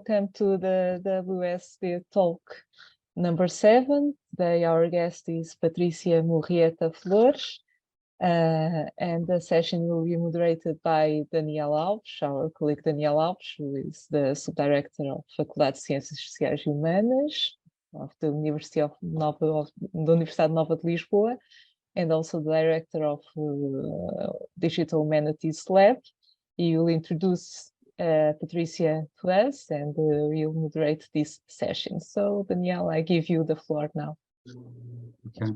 welcome to the WSD Talk number 7. Today our guest is Patricia Murrieta-Flores, and the session will be moderated by Daniel Alves, our colleague Daniel Alves, who is the Subdirector of Faculdade de Ciências Sociais e Humanas of the Universidade Nova de Lisboa, and also the Director of Digital Humanities Lab. He will introduce Patricia to us, and we'll moderate this session. So, Daniel, I give you the floor now. Okay.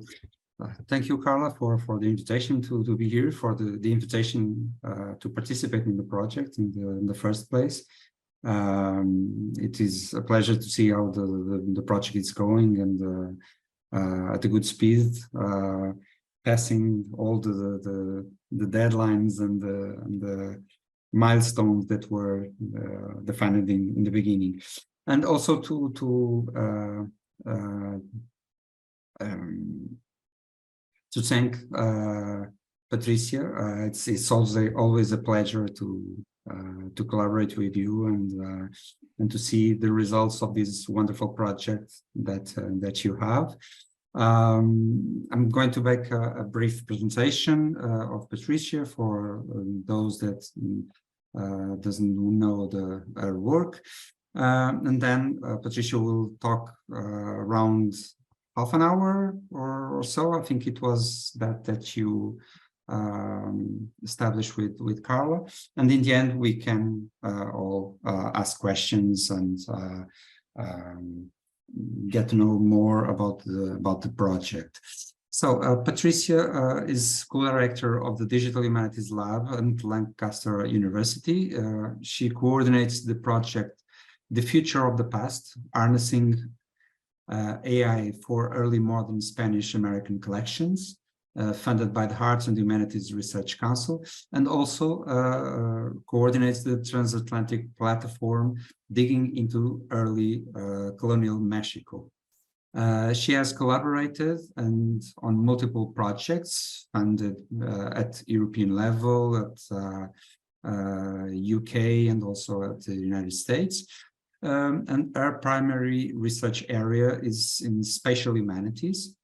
Thank you, Carla, for the invitation to be here, for the invitation to participate in the project in the first place. It is a pleasure to see how the project is going and at a good speed, passing all the deadlines and the milestones that were defined in the beginning, and also to thank Patricia. It's always a pleasure to collaborate with you and to see the results of this wonderful project that you have. I'm going to make a brief presentation of Patricia for those that doesn't know her work, and then Patricia will talk around half an hour or so. I think it was that you established with Carla, and in the end we can all ask questions and get to know more about the project. So Patricia is co-director of the Digital Humanities Lab at Lancaster University. She coordinates the project The Future of the Past, Harnessing AI for Early Modern Spanish American Collections, funded by the Arts and Humanities Research Council, and also coordinates the transatlantic platform Digging into Early Colonial Mexico. She has collaborated on multiple projects funded at European level, at UK, and also at the United States. And her primary research area is in spatial humanities.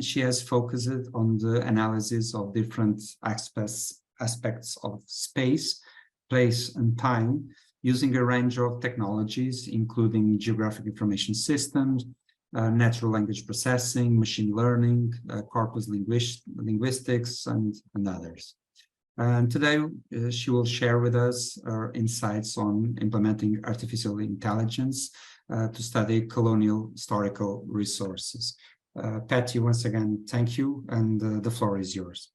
She has focused on the analysis of different aspects of space, place, and time, using a range of technologies, including geographic information systems, natural language processing, machine learning, corpus linguistics, and others. And today, she will share with us her insights on implementing artificial intelligence to study colonial historical resources. Patty, once again, thank you, and the floor is yours.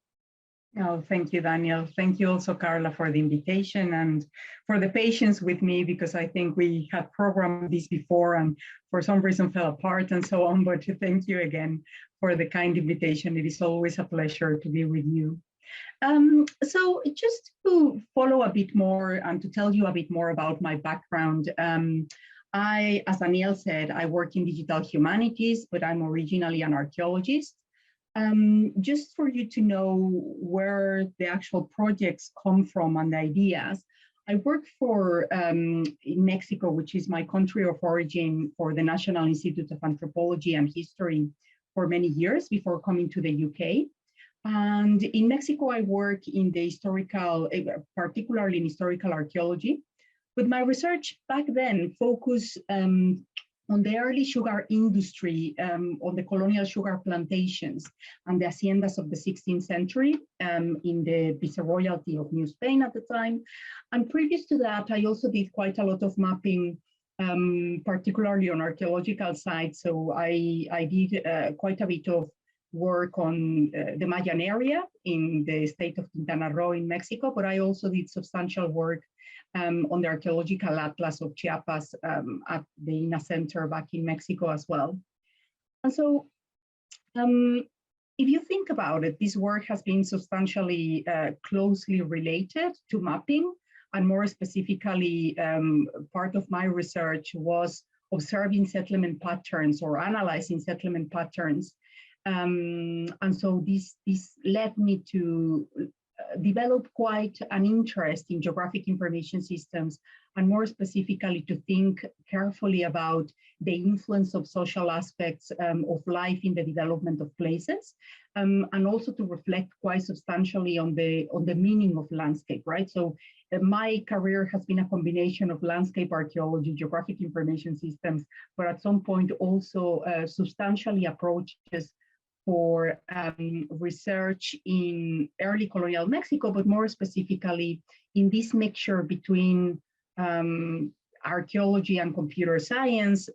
Oh, thank you, Daniel. Thank you also, Carla, for the invitation and for the patience with me, because I think we had programmed this before and for some reason fell apart and so on, but thank you again for the kind invitation. It is always a pleasure to be with you. So just to follow a bit more and to tell you a bit more about my background, as Daniel said, I work in digital humanities, but I'm originally an archaeologist. Just for you to know where the actual projects come from and the ideas, I worked for in Mexico, which is my country of origin, for the National Institute of Anthropology and History for many years before coming to the UK. And in Mexico, I work in the historical, particularly in historical archaeology. But my research back then focused on the early sugar industry, on the colonial sugar plantations and the haciendas of the 16th century in the Viceroyalty of New Spain at the time. And previous to that, I also did quite a lot of mapping, particularly on archaeological sites. So I did quite a bit of work on the Mayan area in the state of Quintana Roo in Mexico, but I also did substantial work on the archaeological atlas of Chiapas at the INA Center back in Mexico as well. And so if you think about it, this work has been substantially closely related to mapping, and more specifically, part of my research was observing settlement patterns or analyzing settlement patterns. And so this led me to develop quite an interest in geographic information systems and more specifically to think carefully about the influence of social aspects of life in the development of places, and also to reflect quite substantially on the meaning of landscape, right? So my career has been a combination of landscape archaeology, geographic information systems, but at some point also substantially approaches for research in early colonial Mexico, but more specifically in this mixture between archaeology and computer science.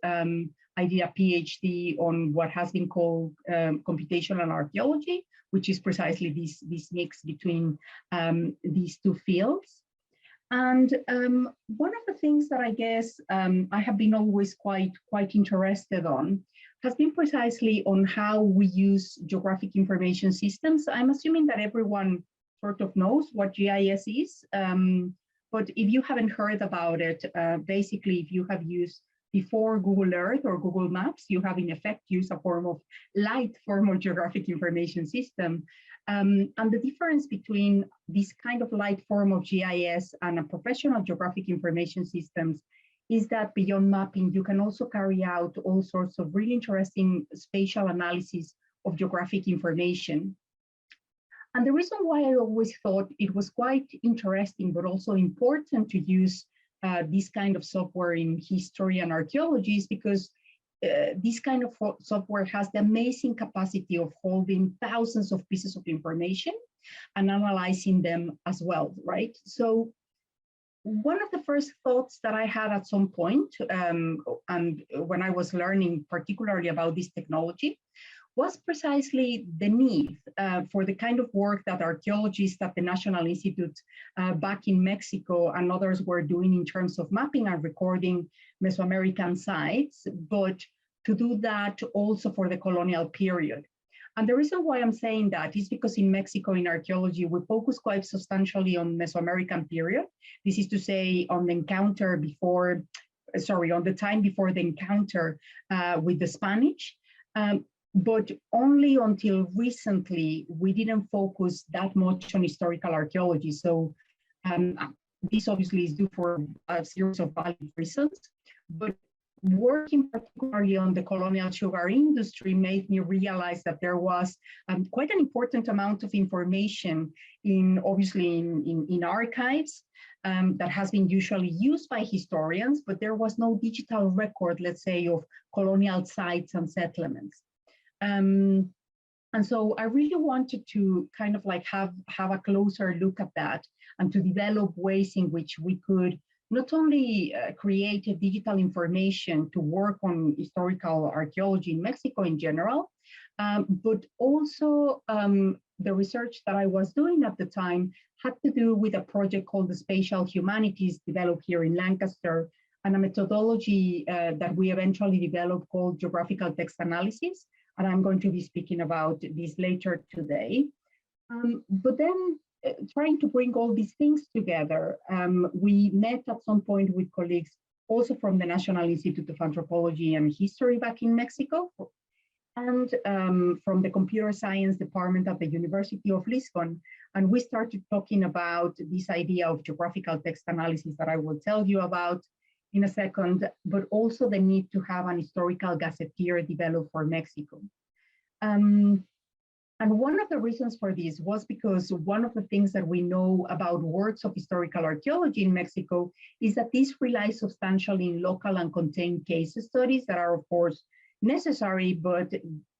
I did a PhD on what has been called computational archaeology, which is precisely this mix between these two fields. And one of the things that I guess I have been always quite interested on has been precisely on how we use geographic information systems. I'm assuming that everyone sort of knows what GIS is, but if you haven't heard about it, basically if you have used before Google Earth or Google Maps, you have in effect used a form of light form of geographic information system. And the difference between this kind of light form of GIS and a professional geographic information systems is that beyond mapping, you can also carry out all sorts of really interesting spatial analysis of geographic information. And the reason why I always thought it was quite interesting, but also important to use this kind of software in history and archaeology is because this kind of software has the amazing capacity of holding thousands of pieces of information and analyzing them as well, right? So one of the first thoughts that I had at some point, and when I was learning particularly about this technology, was precisely the need for the kind of work that archaeologists at the National Institute back in Mexico and others were doing in terms of mapping and recording Mesoamerican sites, but to do that also for the colonial period. And the reason why I'm saying that is because in Mexico, in archaeology, we focus quite substantially on Mesoamerican period. This is to say on the encounter before, on the time before the encounter with the Spanish. But only until recently, we didn't focus that much on historical archaeology. So this obviously is due for a series of valid reasons, but working particularly on the colonial sugar industry made me realize that there was quite an important amount of information obviously in archives that has been usually used by historians, but there was no digital record, let's say, of colonial sites and settlements. And so I really wanted to kind of like have a closer look at that and to develop ways in which we could not only create a digital information to work on historical archaeology in Mexico in general, but also the research that I was doing at the time had to do with a project called the Spatial Humanities developed here in Lancaster, and a methodology that we eventually developed called geographical text analysis. And I'm going to be speaking about this later today. But then trying to bring all these things together, we met at some point with colleagues also from the National Institute of Anthropology and History back in Mexico, and from the computer science department at the University of Lisbon. And we started talking about this idea of geographical text analysis that I will tell you about in a second, but also the need to have an historical gazetteer developed for Mexico. And one of the reasons for this was because one of the things that we know about works of historical archaeology in Mexico is that this relies substantially in local and contained case studies that are, of course, necessary, but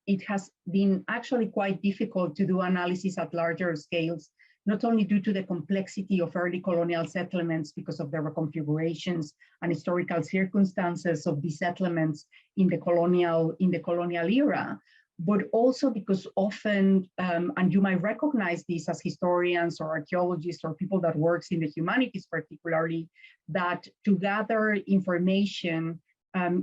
it has been actually quite difficult to do analysis at larger scales, not only due to the complexity of early colonial settlements because of the reconfigurations and historical circumstances of these settlements in the colonial era, but also because often, and you might recognize this as historians or archaeologists or people that works in the humanities particularly, that to gather information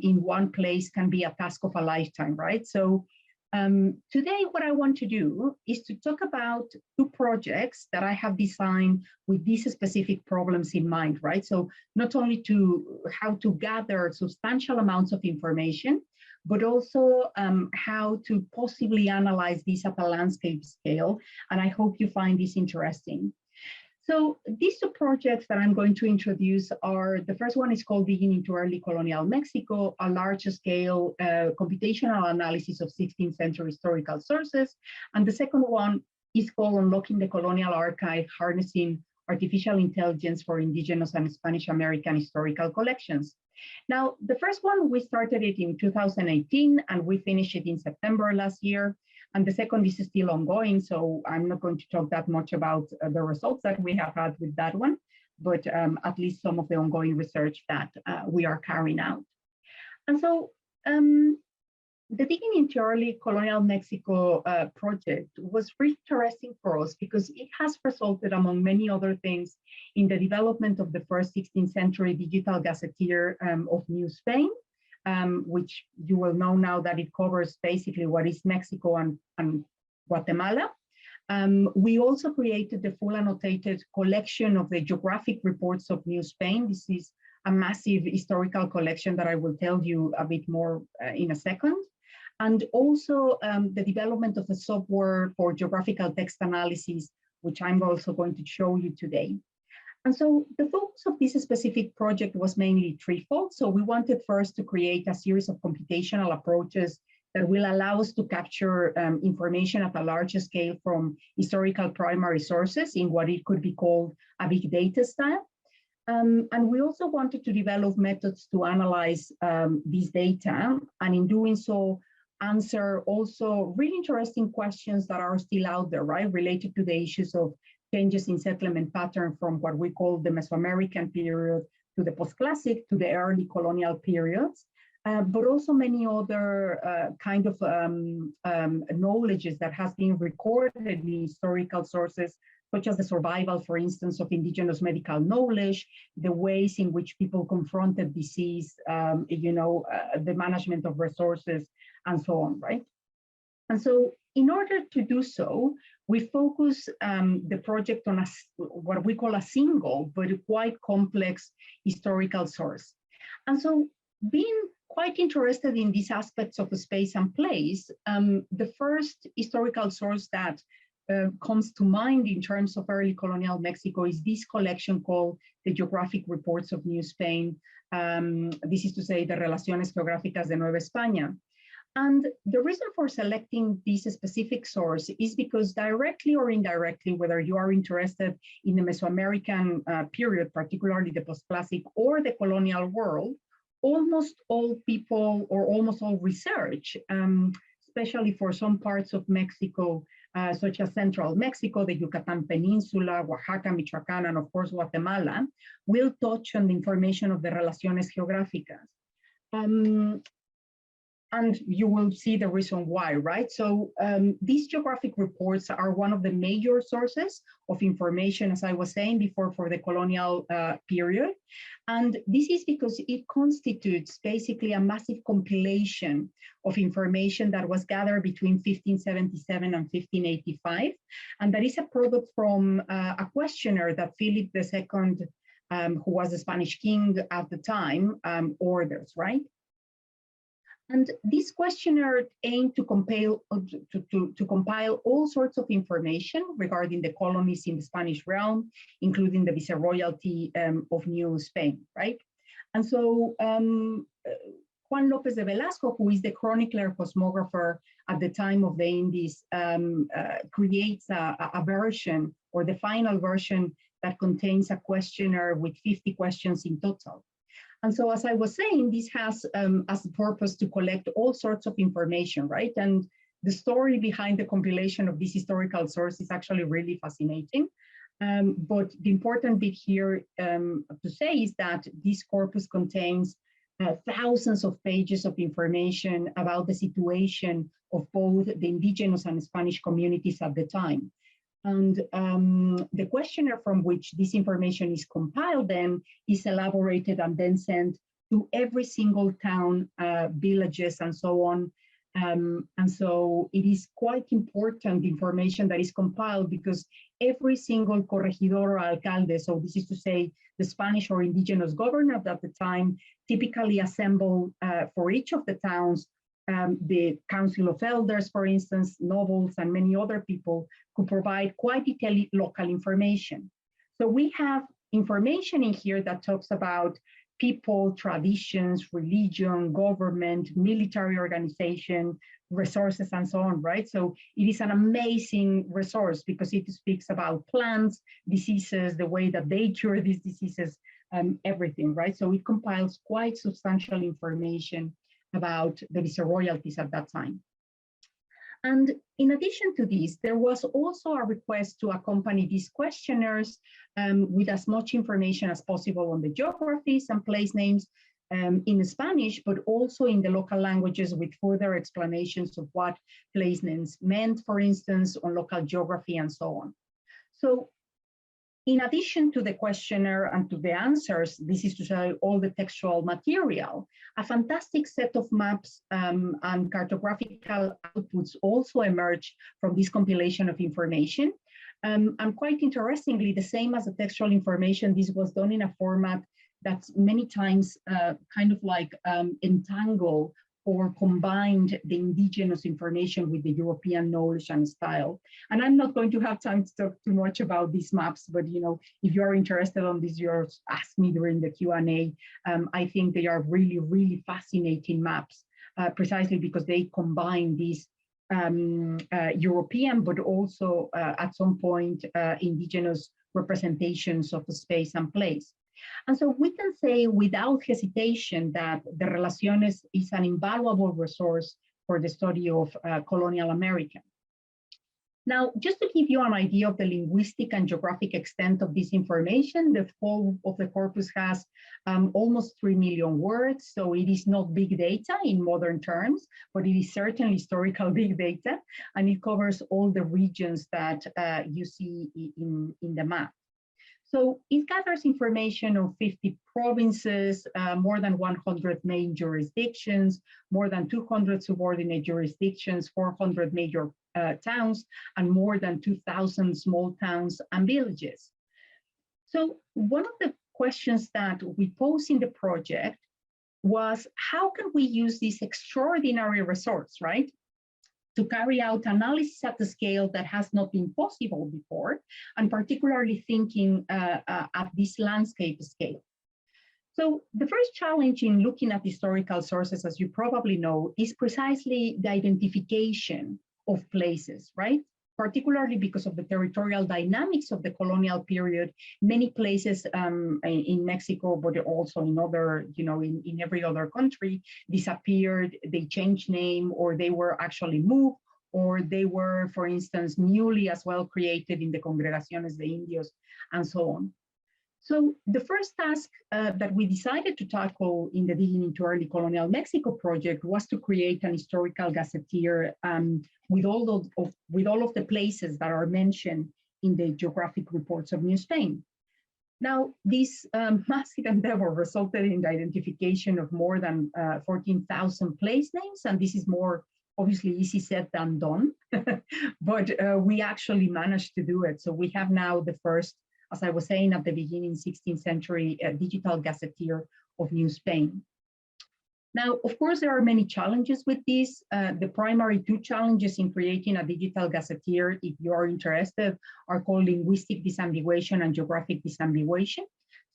in one place can be a task of a lifetime, right? So today what I want to do is to talk about two projects that I have designed with these specific problems in mind, right? So not only to how to gather substantial amounts of information, but also how to possibly analyze this at a landscape scale. And I hope you find this interesting. So these two projects that I'm going to introduce are, the first one is called Digging into Early Colonial Mexico, a large-scale computational analysis of 16th century historical sources. And the second one is called Unlocking the Colonial Archive, Harnessing Artificial Intelligence for Indigenous and Spanish American Historical Collections. Now, the first one, we started it in 2018, and we finished it in September last year. And the second is still ongoing, so I'm not going to talk that much about the results that we have had with that one, but at least some of the ongoing research that we are carrying out. And so the Digging into Early Colonial Mexico project was really interesting for us because it has resulted, among many other things, in the development of the first 16th century digital gazetteer of New Spain, which you will know now that it covers basically what is Mexico and Guatemala. We also created the full annotated collection of the geographic reports of New Spain. This is a massive historical collection that I will tell you a bit more in a second. And also the development of a software for geographical text analysis, which I'm also going to show you today. And so the focus of this specific project was mainly threefold. So we wanted first to create a series of computational approaches that will allow us to capture information at a larger scale from historical primary sources in what it could be called a big data style. And we also wanted to develop methods to analyze this data, and in doing so, answer also really interesting questions that are still out there, right, related to the issues of changes in settlement pattern from what we call the Mesoamerican period to the post-classic to the early colonial periods, but also many other kind of knowledges that has been recorded in historical sources, such as the survival, for instance, of indigenous medical knowledge, the ways in which people confronted disease, the management of resources, and so on, right? And so in order to do so, we focus the project on what we call a single, but quite complex historical source. And so being quite interested in these aspects of space and place, the first historical source that comes to mind in terms of early colonial Mexico is this collection called the Geographic Reports of New Spain. This is to say, the Relaciones Geográficas de Nueva España. And the reason for selecting this specific source is because directly or indirectly, whether you are interested in the Mesoamerican period, particularly the post-classic or the colonial world, almost all people or almost all research, especially for some parts of Mexico, such as central Mexico, the Yucatan Peninsula, Oaxaca, Michoacán, and of course Guatemala, will touch on the information of the Relaciones Geográficas. And you will see the reason why, right? So these geographic reports are one of the major sources of information, as I was saying before, for the colonial period. And this is because it constitutes basically a massive compilation of information that was gathered between 1577 and 1585. And that is a product from a questionnaire that Philip II, who was the Spanish king at the time, orders, right? And this questionnaire aimed to compile all sorts of information regarding the colonies in the Spanish realm, including the viceroyalty of New Spain, right? And so Juan López de Velasco, who is the chronicler cosmographer at the time of the Indies, creates a version, or the final version, that contains a questionnaire with 50 questions in total. And so, as I was saying, this has as a purpose to collect all sorts of information, right? And the story behind the compilation of this historical source is actually really fascinating. But the important bit here to say is that this corpus contains thousands of pages of information about the situation of both the indigenous and Spanish communities at the time. And the questionnaire from which this information is compiled then is elaborated and then sent to every single town, villages, and so on. And so it is quite important information that is compiled, because every single corregidor or alcalde, so this is to say the Spanish or indigenous governor at the time, typically assemble for each of the towns the Council of Elders, for instance, nobles, and many other people who provide quite detailed local information. So we have information in here that talks about people, traditions, religion, government, military organization, resources, and so on, right? So it is an amazing resource because it speaks about plants, diseases, the way that they cure these diseases, everything, right? So it compiles quite substantial information about the viceroyalties at that time. And in addition to this, there was also a request to accompany these questionnaires with as much information as possible on the geographies and place names in Spanish, but also in the local languages with further explanations of what place names meant, for instance, on local geography and so on. So in addition to the questionnaire and to the answers, this is to say all the textual material, a fantastic set of maps and cartographical outputs also emerged from this compilation of information. And quite interestingly, the same as the textual information, this was done in a format that's many times kind of like entangled or combined the indigenous information with the European knowledge and style. And I'm not going to have time to talk too much about these maps, but if you're interested on this, you're ask me during the Q&A. I think they are really, really fascinating maps, precisely because they combine these European, but also at some point indigenous representations of the space and place. And so we can say without hesitation that the Relaciones is an invaluable resource for the study of colonial America. Now, just to give you an idea of the linguistic and geographic extent of this information, the whole of the corpus has almost 3 million words, so it is not big data in modern terms, but it is certainly historical big data, and it covers all the regions that you see in the map. So it gathers information on 50 provinces, more than 100 main jurisdictions, more than 200 subordinate jurisdictions, 400 major towns, and more than 2,000 small towns and villages. So one of the questions that we posed in the project was, how can we use this extraordinary resource, right, to carry out analysis at the scale that has not been possible before, and particularly thinking at this landscape scale. So the first challenge in looking at historical sources, as you probably know, is precisely the identification of places, right? Particularly because of the territorial dynamics of the colonial period, many places in Mexico, but also in other, in every other country, disappeared, they changed name, or they were actually moved, or they were, for instance, newly as well created in the Congregaciones de Indios, and so on. So the first task that we decided to tackle in the Digging into Early Colonial Mexico project was to create an historical gazetteer with all of the places that are mentioned in the geographic reports of New Spain. Now, this massive endeavor resulted in the identification of more than 14,000 place names, and this is more obviously easy said than done, but we actually managed to do it. So we have now the first, as I was saying at the beginning, 16th century digital gazetteer of New Spain. Now, of course, there are many challenges with this. The primary two challenges in creating a digital gazetteer, if you are interested, are called linguistic disambiguation and geographic disambiguation.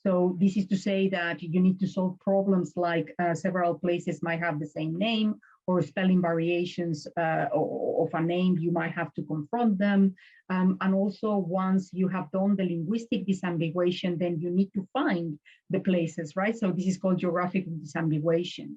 So this is to say that you need to solve problems like several places might have the same name, or spelling variations of a name, you might have to confront them. And also once you have done the linguistic disambiguation, then you need to find the places, right? So this is called geographic disambiguation.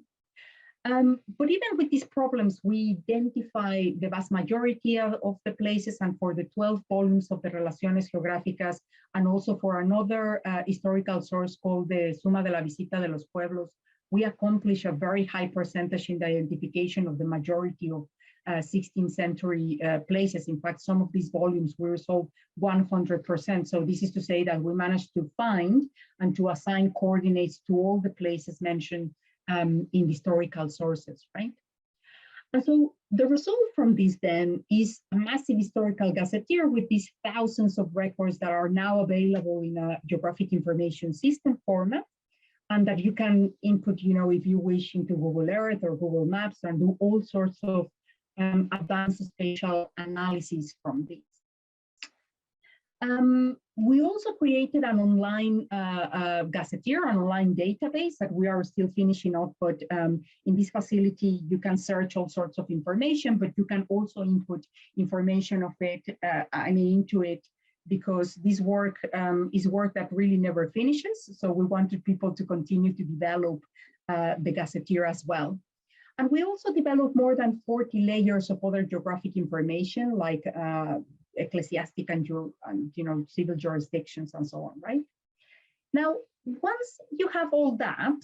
But even with these problems, we identify the vast majority of the places, and for the 12 volumes of the Relaciones Geográficas, and also for another historical source called the Suma de la Visita de los Pueblos, we accomplish a very high percentage in the identification of the majority of 16th century places. In fact, some of these volumes we resolve 100%. So this is to say that we managed to find and to assign coordinates to all the places mentioned in historical sources, right? And so the result from this then is a massive historical gazetteer with these thousands of records that are now available in a geographic information system format, and that you can input, if you wish, into Google Earth or Google Maps, and do all sorts of advanced spatial analysis from this. We also created an online gazetteer, an online database that we are still finishing up, but in this facility, you can search all sorts of information, but you can also input information of it, into it, because this work is work that really never finishes. So we wanted people to continue to develop the gazetteer as well. And we also developed more than 40 layers of other geographic information, like ecclesiastic and civil jurisdictions and so on, right? Now, once you have all that,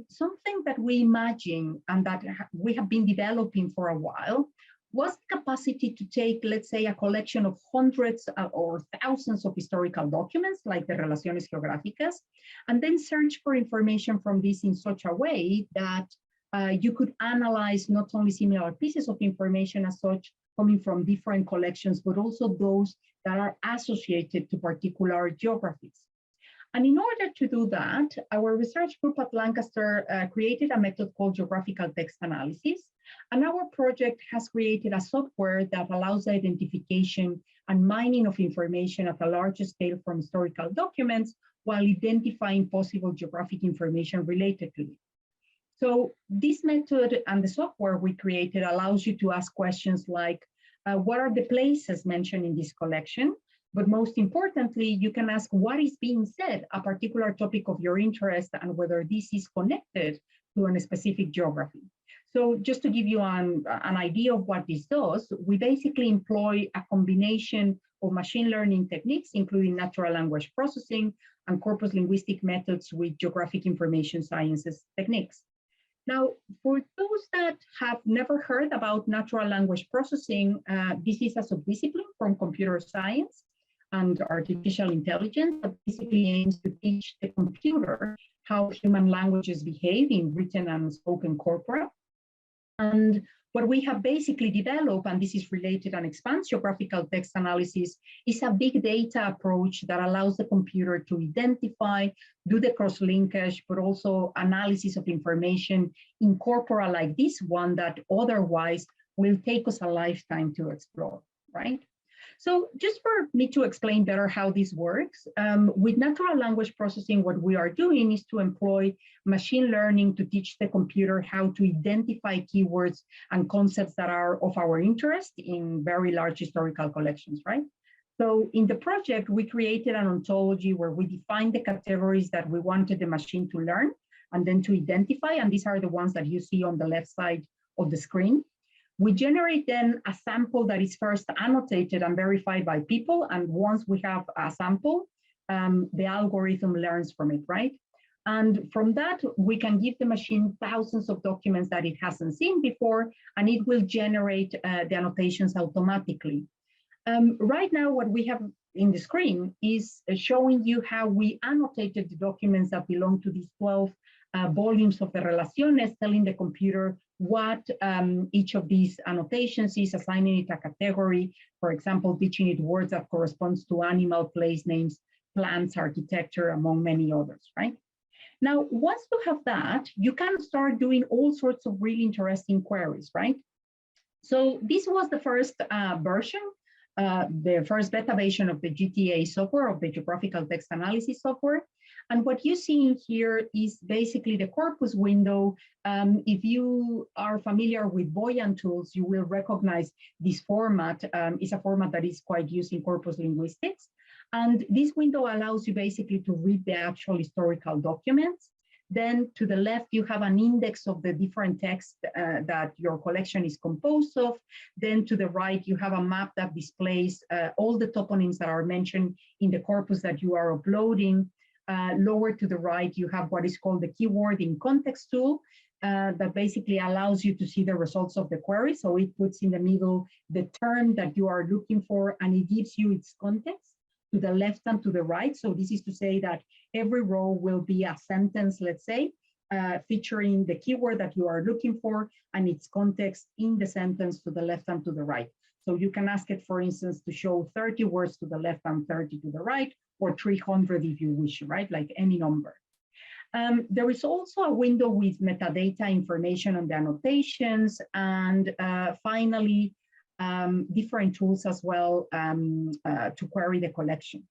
something that we imagine and that we have been developing for a while was the capacity to take, let's say, a collection of hundreds or thousands of historical documents, like the Relaciones Geográficas, and then search for information from this in such a way that you could analyze not only similar pieces of information as such, coming from different collections, but also those that are associated to particular geographies. And in order to do that, our research group at Lancaster created a method called geographical text analysis. And our project has created a software that allows the identification and mining of information at a larger scale from historical documents while identifying possible geographic information related to it. So this method and the software we created allows you to ask questions like, what are the places mentioned in this collection? But most importantly, you can ask what is being said, a particular topic of your interest, and whether this is connected to a specific geography. So just to give you an idea of what this does, we basically employ a combination of machine learning techniques, including natural language processing and corpus linguistic methods with geographic information sciences techniques. Now, for those that have never heard about natural language processing, this is a subdiscipline from computer science and artificial intelligence that basically aims to teach the computer how human languages behave in written and spoken corpora. And what we have basically developed, and this is related and expands geographical text analysis, is a big data approach that allows the computer to identify, do the cross-linkage, but also analysis of information in corpora like this one that otherwise will take us a lifetime to explore, right? So just for me to explain better how this works, with natural language processing, what we are doing is to employ machine learning to teach the computer how to identify keywords and concepts that are of our interest in very large historical collections, right? So in the project, we created an ontology where we defined the categories that we wanted the machine to learn and then to identify, and these are the ones that you see on the left side of the screen. We generate then a sample that is first annotated and verified by people. And once we have a sample, the algorithm learns from it, right? And from that, we can give the machine thousands of documents that it hasn't seen before, and it will generate the annotations automatically. Right now, what we have in the screen is showing you how we annotated the documents that belong to these 12 volumes of the Relaciones, telling the computer what each of these annotations is, assigning it a category, for example, teaching it words that corresponds to animal, place names, plants, architecture, among many others, right? Now, once you have that, you can start doing all sorts of really interesting queries, right? So this was the first version, the first beta version of the GTA software, of the geographical text analysis software. And what you see in here is basically the corpus window. If you are familiar with Boyan tools, you will recognize this format. It's a format that is quite used in corpus linguistics. And this window allows you basically to read the actual historical documents. Then to the left, you have an index of the different texts that your collection is composed of. Then to the right, you have a map that displays all the toponyms that are mentioned in the corpus that you are uploading. Lower to the right, you have what is called the keyword in context tool that basically allows you to see the results of the query. So it puts in the middle the term that you are looking for, and it gives you its context to the left and to the right. So this is to say that every row will be a sentence, let's say, featuring the keyword that you are looking for and its context in the sentence to the left and to the right. So you can ask it, for instance, to show 30 words to the left and 30 to the right, or 300 if you wish, right? Like any number. There is also a window with metadata information on the annotations. And finally, different tools as well to query the collection.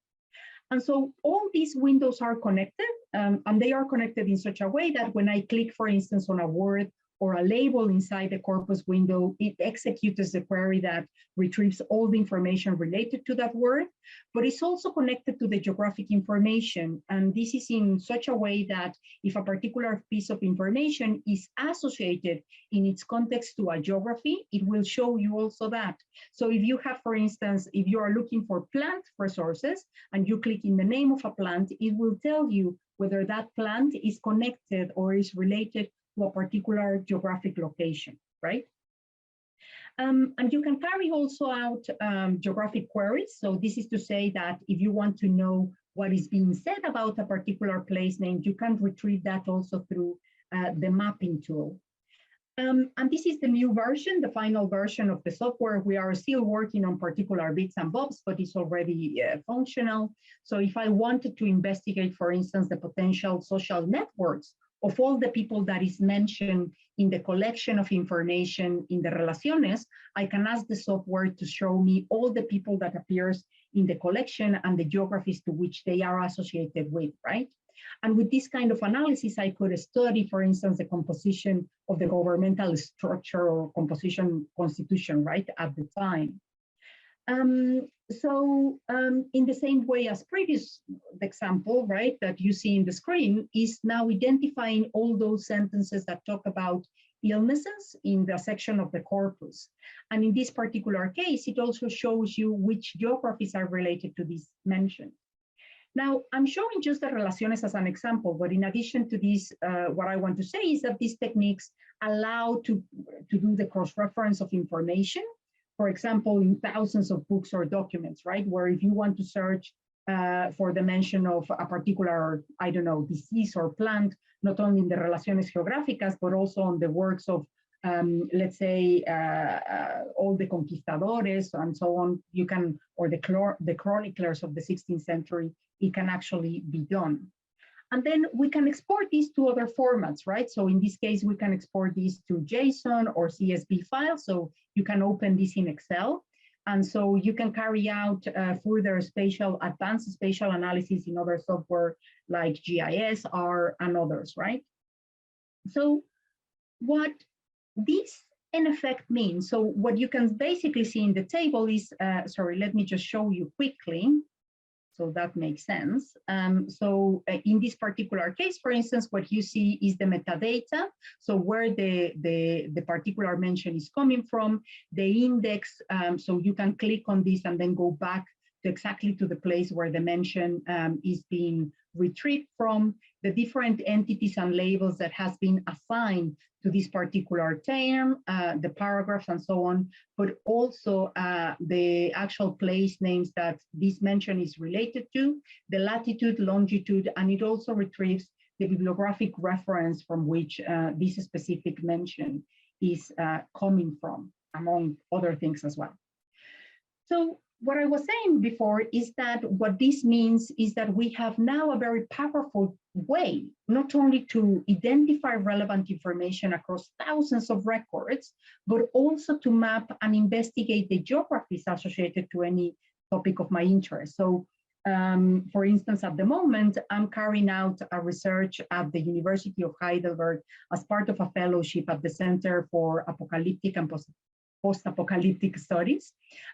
And so all these windows are connected, and they are connected in such a way that when I click, for instance, on a word or a label inside the corpus window, it executes the query that retrieves all the information related to that word, but it's also connected to the geographic information. And this is in such a way that if a particular piece of information is associated in its context to a geography, it will show you also that. So if you have, for instance, if you are looking for plant resources and you click in the name of a plant, it will tell you whether that plant is connected or is related to a particular geographic location, right? And you can carry also out geographic queries. So this is to say that if you want to know what is being said about a particular place name, you can retrieve that also through the mapping tool. And this is the new version, the final version of the software. We are still working on particular bits and bobs, but it's already functional. So if I wanted to investigate, for instance, the potential social networks of all the people that is mentioned in the collection of information in the relaciones, I can ask the software to show me all the people that appears in the collection and the geographies to which they are associated with, right? And with this kind of analysis, I could study, for instance, the composition of the governmental structure or constitution, right, at the time. In the same way as previous example, right, that you see in the screen, is now identifying all those sentences that talk about illnesses in the section of the corpus. And in this particular case, it also shows you which geographies are related to this mention. Now, I'm showing just the relaciones as an example, but in addition to this, what I want to say is that these techniques allow to do the cross-reference of information. For example, in thousands of books or documents, right? Where if you want to search for the mention of a particular, I don't know, disease or plant, not only in the Relaciones Geográficas, but also on the works of, let's say, all the conquistadores and so on, you can, or the chroniclers of the 16th century, it can actually be done. And then we can export these to other formats, right? So in this case, we can export these to JSON or CSV files. So you can open this in Excel. And so you can carry out further advanced spatial analysis in other software like GIS, R, and others, right? So what this in effect means, so what you can basically see in the table is, sorry, let me just show you quickly. So that makes sense. In this particular case, for instance, what you see is the metadata. So where the particular mention is coming from, the index. So you can click on this and then go back to exactly to the place where the mention is being retrieved from, the different entities and labels that has been assigned to this particular term, the paragraphs and so on, but also the actual place names that this mention is related to, the latitude, longitude, and it also retrieves the bibliographic reference from which this specific mention is coming from, among other things as well. So what I was saying before is that what this means is that we have now a very powerful way, not only to identify relevant information across thousands of records, but also to map and investigate the geographies associated to any topic of my interest. So for instance, at the moment, I'm carrying out a research at the University of Heidelberg as part of a fellowship at the Center for Apocalyptic and Post-Apocalyptic Studies.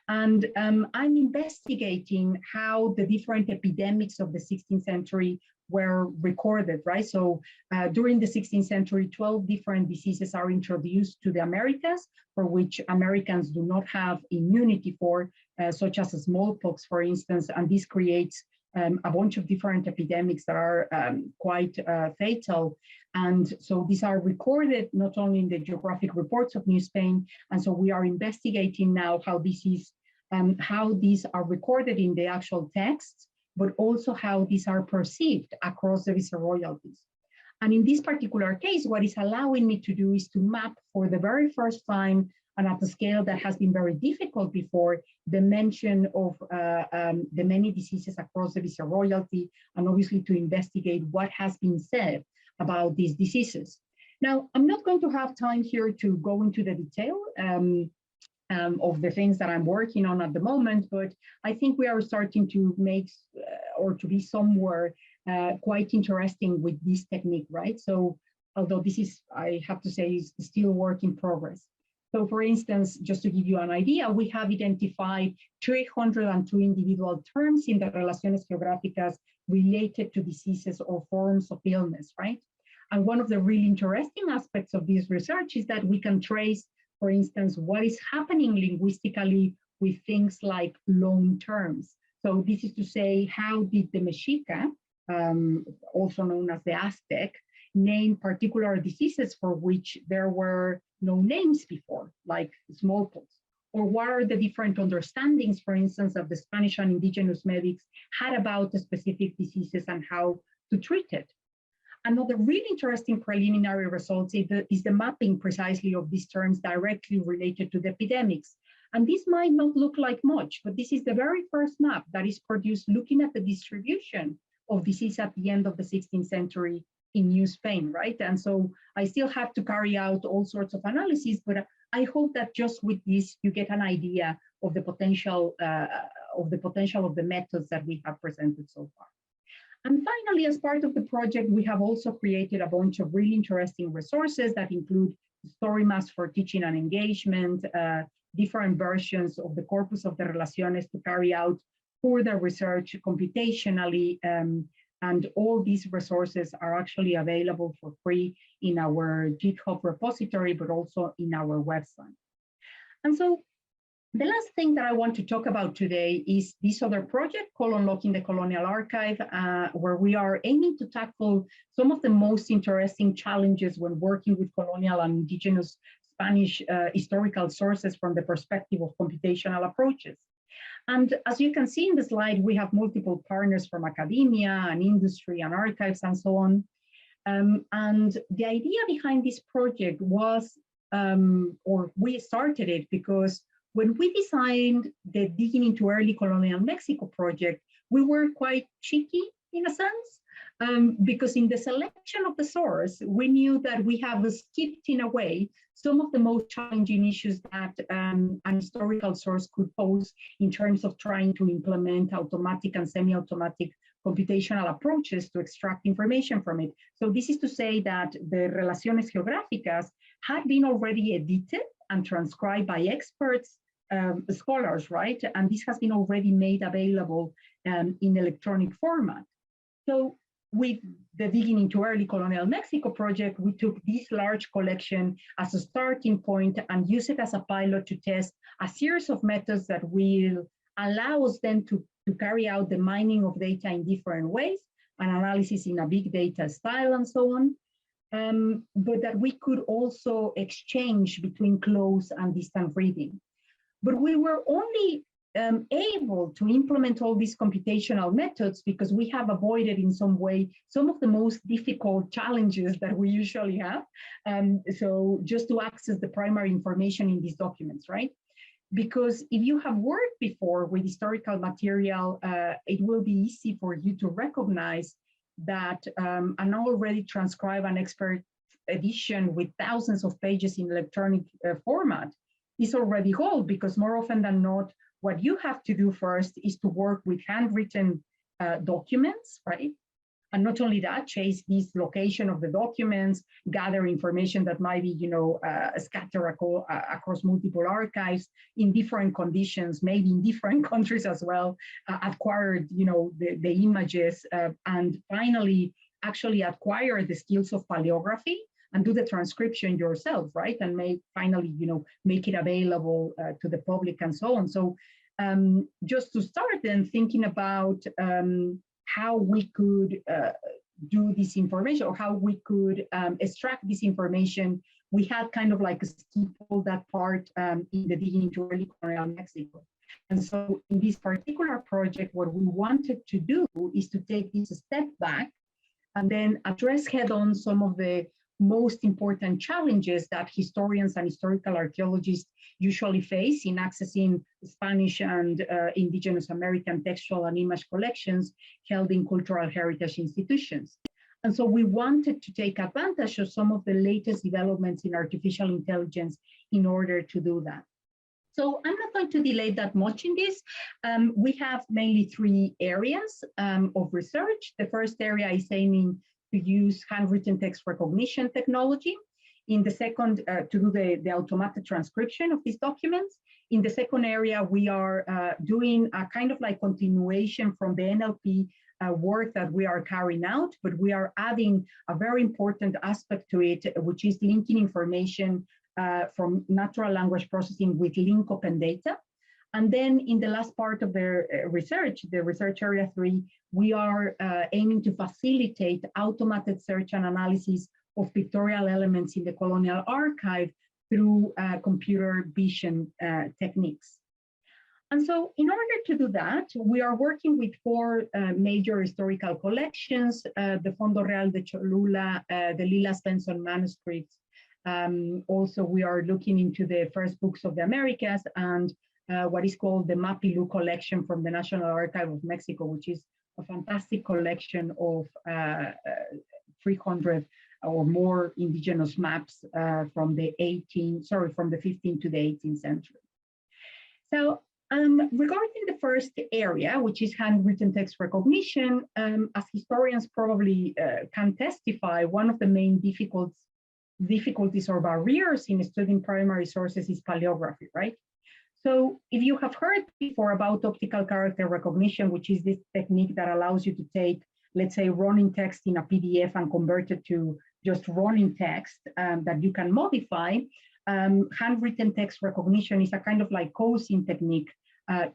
And I'm investigating how the different epidemics of the 16th century were recorded, right? So during the 16th century, 12 different diseases are introduced to the Americas, for which Americans do not have immunity for, such as smallpox, for instance, and this creates a bunch of different epidemics that are quite fatal. And so these are recorded not only in the geographic reports of New Spain, and so we are investigating now how this is, how these are recorded in the actual texts, but also how these are perceived across the viceroyalties. And in this particular case, what is allowing me to do is to map for the very first time and at a scale that has been very difficult before, the mention of the many diseases across the viceroyalty, and obviously to investigate what has been said about these diseases. Now, I'm not going to have time here to go into the detail, of the things that I'm working on at the moment, but I think we are starting to make or to be somewhere quite interesting with this technique, right? So although this is, I have to say, is still work in progress. So for instance, just to give you an idea, we have identified 302 individual terms in the Relaciones Geográficas related to diseases or forms of illness, right? And one of the really interesting aspects of this research is that we can trace, for instance, what is happening linguistically with things like loan terms. So this is to say, how did the Mexica, also known as the Aztec, name particular diseases for which there were no names before, like smallpox? Or what are the different understandings, for instance, that the Spanish and indigenous medics had about the specific diseases and how to treat it? Another really interesting preliminary result is the mapping precisely of these terms directly related to the epidemics. And this might not look like much, but this is the very first map that is produced looking at the distribution of disease at the end of the 16th century in New Spain, right? And so I still have to carry out all sorts of analysis, but I hope that just with this, you get an idea of the potential of the methods that we have presented so far. And finally, as part of the project, we have also created a bunch of really interesting resources that include story maps for teaching and engagement, different versions of the corpus of the Relaciones to carry out further research computationally, and all these resources are actually available for free in our GitHub repository, but also in our website. And so the last thing that I want to talk about today is this other project called Unlocking the Colonial Archive, where we are aiming to tackle some of the most interesting challenges when working with colonial and indigenous Spanish historical sources from the perspective of computational approaches. And as you can see in the slide, we have multiple partners from academia and industry and archives and so on. And the idea behind this project was, or we started it because when we designed the Digging into Early Colonial Mexico project, we were quite cheeky in a sense, because in the selection of the source, we knew that we have skipped in a way some of the most challenging issues that an historical source could pose in terms of trying to implement automatic and semi-automatic computational approaches to extract information from it. So this is to say that the Relaciones Geográficas had been already edited and transcribed by experts, scholars, right? And this has been already made available in electronic format. So with the Digging into Early Colonial Mexico project, we took this large collection as a starting point and used it as a pilot to test a series of methods that will allow us then to carry out the mining of data in different ways, and analysis in a big data style and so on, but that we could also exchange between close and distant reading. But we were only able to implement all these computational methods because we have avoided in some way some of the most difficult challenges that we usually have. So just to access the primary information in these documents, right? Because if you have worked before with historical material, it will be easy for you to recognize that an already transcribed and expert edition with thousands of pages in electronic format is already gold, because more often than not, what you have to do first is to work with handwritten documents, right? And not only that, chase this location of the documents, gather information that might be, scattered across multiple archives in different conditions, maybe in different countries as well, acquired, the images, and finally, actually acquire the skills of paleography and do the transcription yourself, right? And finally, make it available to the public and so on. So just to start then thinking about how we could do this information, or how we could extract this information, we had kind of like skip that part in the Digging into Early Colonial Mexico. And so in this particular project, what we wanted to do is to take this a step back and then address head-on some of the most important challenges that historians and historical archaeologists usually face in accessing Spanish and indigenous American textual and image collections held in cultural heritage institutions. And so we wanted to take advantage of some of the latest developments in artificial intelligence in order to do that. So I'm not going to delay that much in this. We have mainly three areas of research. The first area is aiming to use handwritten text recognition technology. In the second, to do the automated transcription of these documents. In the second area, we are doing a kind of like continuation from the NLP work that we are carrying out, but we are adding a very important aspect to it, which is linking information from natural language processing with link open data. And then in the last part of the research area 3, we are aiming to facilitate automated search and analysis of pictorial elements in the Colonial Archive through computer vision techniques. And so in order to do that, we are working with 4 major historical collections, the Fondo Real de Cholula, the Lila Svensson manuscripts. Also, we are looking into the first books of the Americas and what is called the Mapilu collection from the National Archive of Mexico, which is a fantastic collection of 300 or more indigenous maps from the 15th to the 18th century. So regarding the first area, which is handwritten text recognition, as historians probably can testify, one of the main difficulties or barriers in studying primary sources is paleography, right? So if you have heard before about optical character recognition, which is this technique that allows you to take, let's say, running text in a PDF and convert it to just running text that you can modify, handwritten text recognition is a kind of like coding technique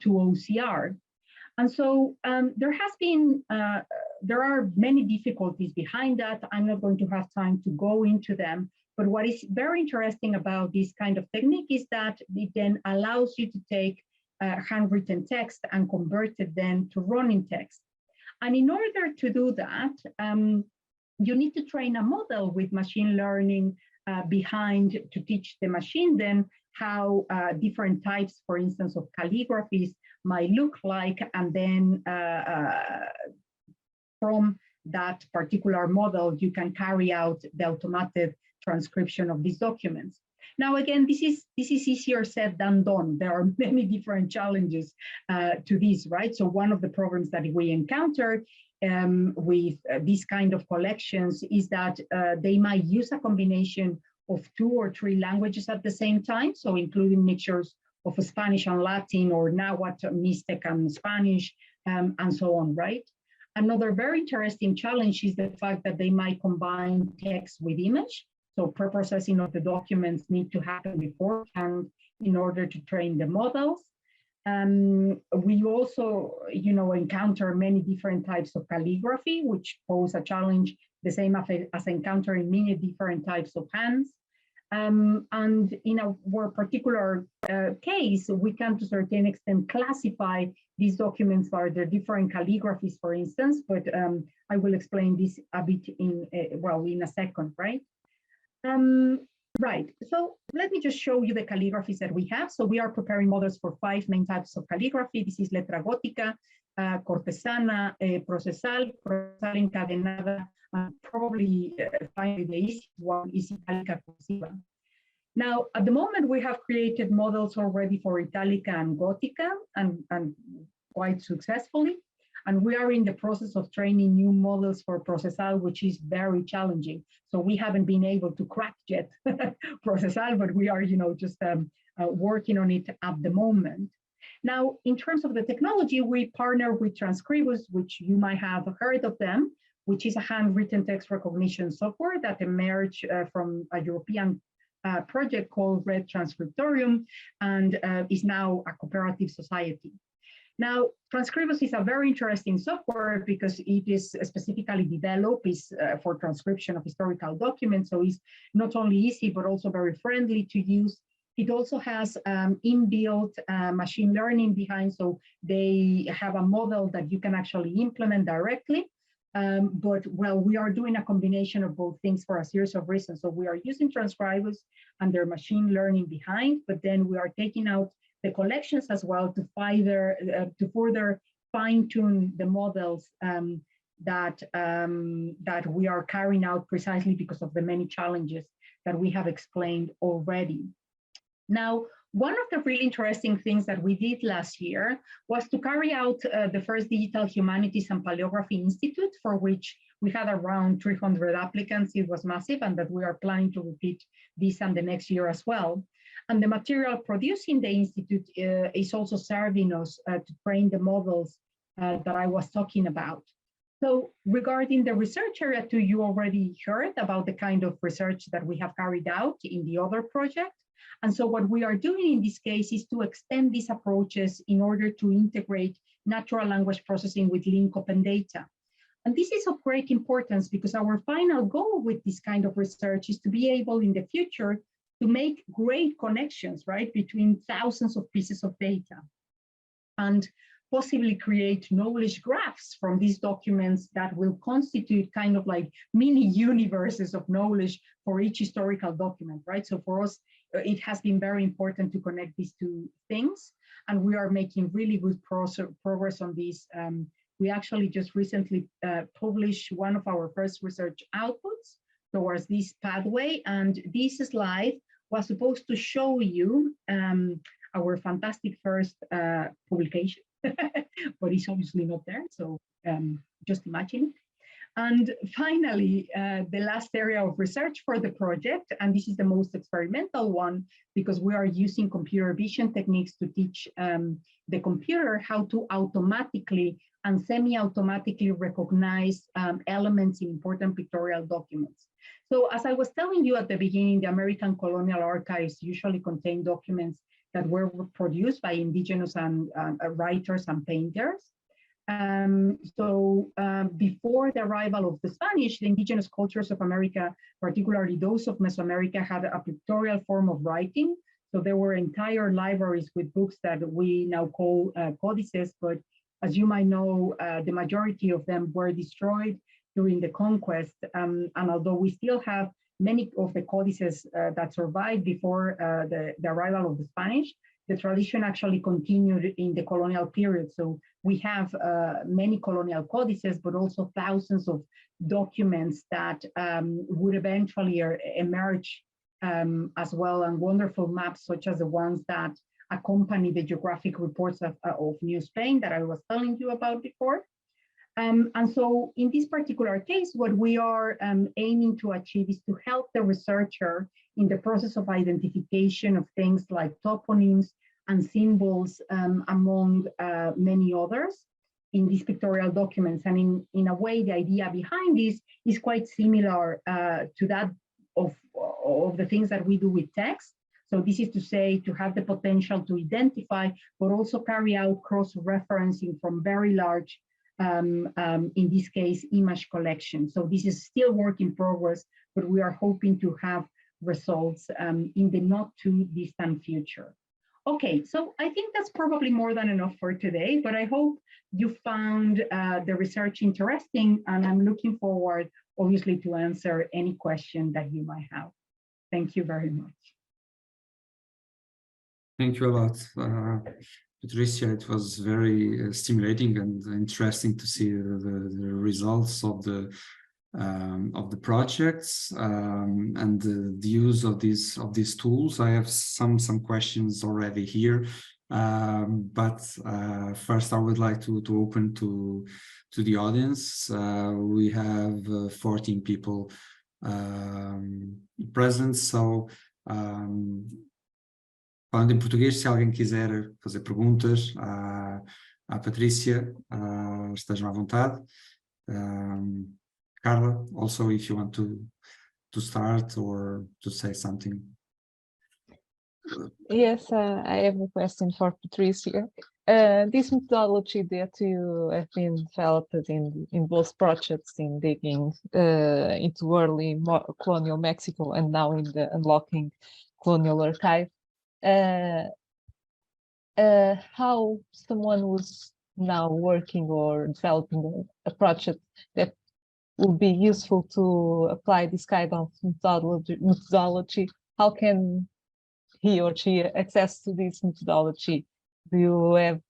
to OCR. And so there are many difficulties behind that. I'm not going to have time to go into them, but what is very interesting about this kind of technique is that it then allows you to take handwritten text and convert it then to running text. And in order to do that, you need to train a model with machine learning behind to teach the machine then how different types, for instance, of calligraphies might look like, and then from that particular model, you can carry out the automated transcription of these documents. Now, again, this is easier said than done. There are many different challenges to this, right? So one of the problems that we encounter with these kind of collections is that they might use a combination of 2 or 3 languages at the same time, so including mixtures of Spanish and Latin, or Nahuatl, Mixtec and Spanish, and so on, right? Another very interesting challenge is the fact that they might combine text with image. So pre-processing of the documents need to happen beforehand in order to train the models. We also, encounter many different types of calligraphy, which pose a challenge, the same as encountering many different types of hands. And in our particular case, we can to a certain extent classify these documents by their different calligraphies, for instance, but I will explain this a bit in a second, right? Right, so let me just show you the calligraphies that we have. So we are preparing models for 5 main types of calligraphy. This is letra gótica, cortesana, procesal encadenada, and probably finally the easy one is Italica cursiva. Now, at the moment, we have created models already for Italica and Gótica, and quite successfully. And we are in the process of training new models for Procesal, which is very challenging. So we haven't been able to crack yet Procesal, but we are, just working on it at the moment. Now, in terms of the technology, we partner with Transcribus, which you might have heard of them, which is a handwritten text recognition software that emerged from a European project called Red Transcriptorium, and is now a cooperative society. Now, Transcribus is a very interesting software because it is specifically developed for transcription of historical documents. So it's not only easy, but also very friendly to use. It also has inbuilt machine learning behind, so they have a model that you can actually implement directly. But we are doing a combination of both things for a series of reasons. So we are using Transcribus and their machine learning behind, but then we are taking out the collections as well to further fine-tune the models that we are carrying out precisely because of the many challenges that we have explained already. Now, one of the really interesting things that we did last year was to carry out the first Digital Humanities and Paleography Institute, for which we had around 300 applicants. It was massive, and that we are planning to repeat this and the next year as well. And the material produced in the Institute is also serving us to train the models that I was talking about. So regarding the research area too, you already heard about the kind of research that we have carried out in the other project. And so what we are doing in this case is to extend these approaches in order to integrate natural language processing with link open data. And this is of great importance because our final goal with this kind of research is to be able in the future to make great connections, right, between thousands of pieces of data and possibly create knowledge graphs from these documents that will constitute kind of like mini universes of knowledge for each historical document, right? So for us, it has been very important to connect these two things, and we are making really good progress on this. We actually just recently published one of our first research outputs towards this pathway, and this slide was supposed to show you our fantastic first publication. But it's obviously not there, so just imagine it. And finally, the last area of research for the project, and this is the most experimental one because we are using computer vision techniques to teach the computer how to automatically and semi-automatically recognize elements in important pictorial documents. So as I was telling you at the beginning, the American Colonial Archives usually contain documents that were produced by indigenous and writers and painters. Before the arrival of the Spanish, the indigenous cultures of America, particularly those of Mesoamerica, had a pictorial form of writing. So there were entire libraries with books that we now call codices, but as you might know, the majority of them were destroyed during the conquest. And although we still have many of the codices that survived before the arrival of the Spanish, the tradition actually continued in the colonial period. So we have many colonial codices, but also thousands of documents that would eventually emerge as well, and wonderful maps such as the ones that accompany the geographic reports of New Spain that I was telling you about before. And so in this particular case, what we are aiming to achieve is to help the researcher in the process of identification of things like toponyms and symbols, among many others in these pictorial documents. And in a way, the idea behind this is quite similar to that of the things that we do with text. So this is to say, to have the potential to identify, but also carry out cross-referencing from very large in this case, image collection. So this is still work in progress, but we are hoping to have results in the not too distant future. Okay, so I think that's probably more than enough for today, but I hope you found the research interesting, and I'm looking forward, obviously, to answer any question that you might have. Thank you very much. Thank you a lot. Patricia, it was very stimulating and interesting to see the results of the projects and the use of these tools. I have some questions already here, but first I would like to open to the audience. We have 14 people present, so falando em português, se alguém quiser fazer perguntas à Patrícia, estejam à vontade. Carla, also if you want to start or to say something. Yes, I have a question for Patricia. This methodology that you have been developed in both projects in digging into early colonial Mexico and now in the Unlocking Colonial Archive, how someone who's now working or developing a project that would be useful to apply this kind of methodology, how can he or she access to this methodology? Do you have,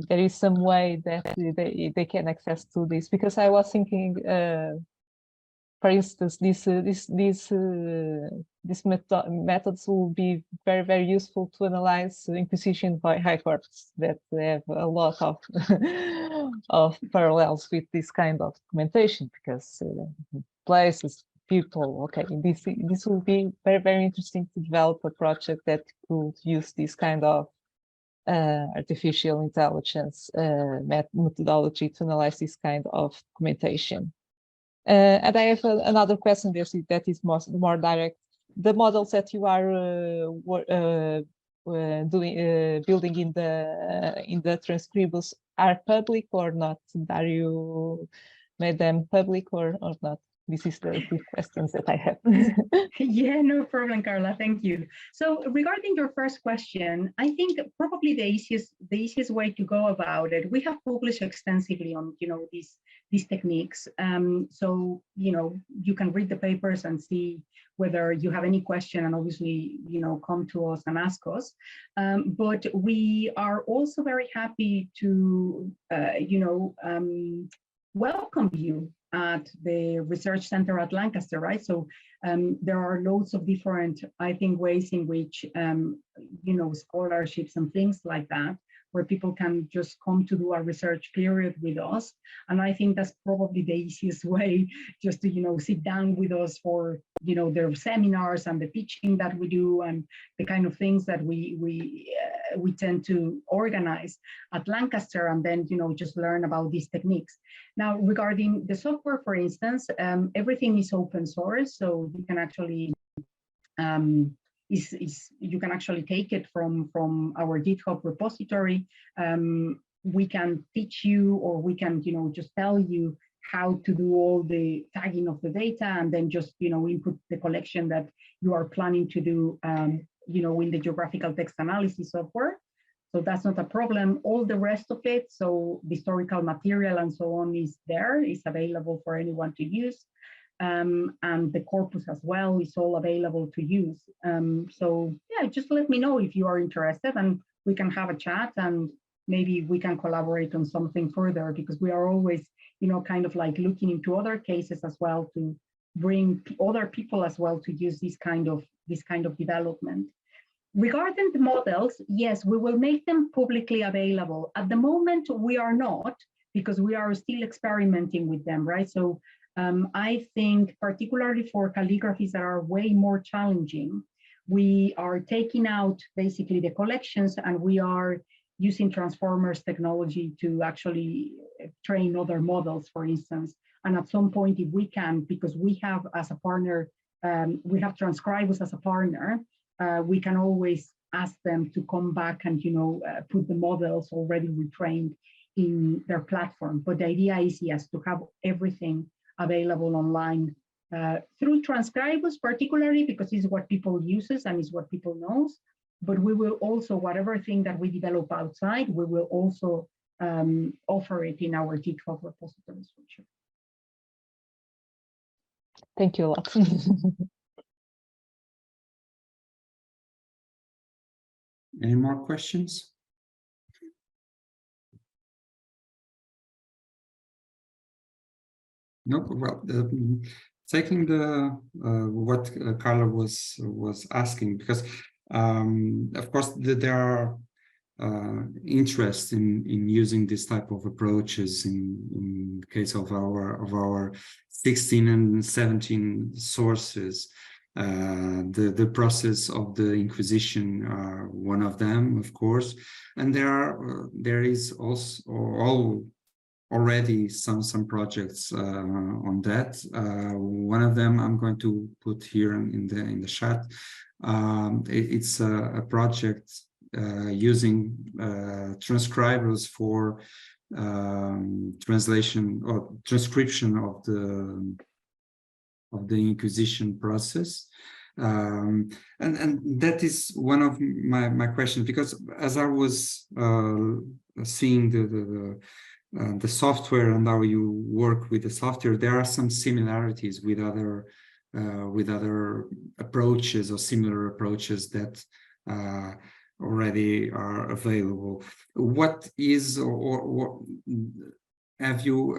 there is some way that they can access to this? Because I was thinking for instance, these methods will be very, very useful to analyze Inquisition by high courts that have a lot of of parallels with this kind of documentation, because places, people, okay, this will be very, very interesting to develop a project that could use this kind of artificial intelligence methodology to analyze this kind of documentation. And I have another question that is more direct. The models that you are building in the transcribers are public or not? Are you made them public or not? This is the two questions that I have. Yeah, no problem, Carla. Thank you. So regarding your first question, I think probably the easiest way to go about it, we have published extensively on these techniques. So you can read the papers and see whether you have any question, and obviously come to us and ask us. But we are also very happy to welcome you at the research center at Lancaster, right? So there are loads of different, I think, ways in which, scholarships and things like that, where people can just come to do a research period with us. And I think that's probably the easiest way, just to, sit down with us for, their seminars and the teaching that we do and the kind of things that we tend to organize at Lancaster, and then, just learn about these techniques. Now, regarding the software, for instance, everything is open source, so you can actually you can actually take it from our GitHub repository. We can teach you, or we can just tell you how to do all the tagging of the data, and then just input the collection that you are planning to do in the geographical text analysis software. So that's not a problem. All the rest of it, so the historical material and so on, is available for anyone to use. And the corpus as well is all available to use. So yeah, just let me know if you are interested, and we can have a chat, and maybe we can collaborate on something further, because we are always, kind of like looking into other cases as well, to bring other people as well to use this kind of development. Regarding the models, yes, we will make them publicly available. At the moment, we are not, because we are still experimenting with them, right? So I think particularly for calligraphies that are way more challenging, we are taking out basically the collections, and we are using transformers technology to actually train other models, for instance. And at some point, if we can, because we have as a partner, we have transcribers as a partner, we can always ask them to come back and put the models already retrained in their platform. But the idea is, yes, to have everything available online through transcribers, particularly because it's what people uses and is what people knows. But we will also, whatever thing that we develop outside, we will also offer it in our GitHub repositories for sure. Thank you a lot. Any more questions? No. Well, taking the what Carla was asking, because of course there are interest in using this type of approaches in the case of our 16 and 17 sources. The process of the Inquisition are one of them, of course, and there is also already some projects on that. One of them I'm going to put here in the chat. It's a project using transcribers for translation or transcription of the Inquisition process, and that is one of my questions, because as I was seeing the software and how you work with the software, there are some similarities with other approaches or similar approaches that already are available. What is, or have you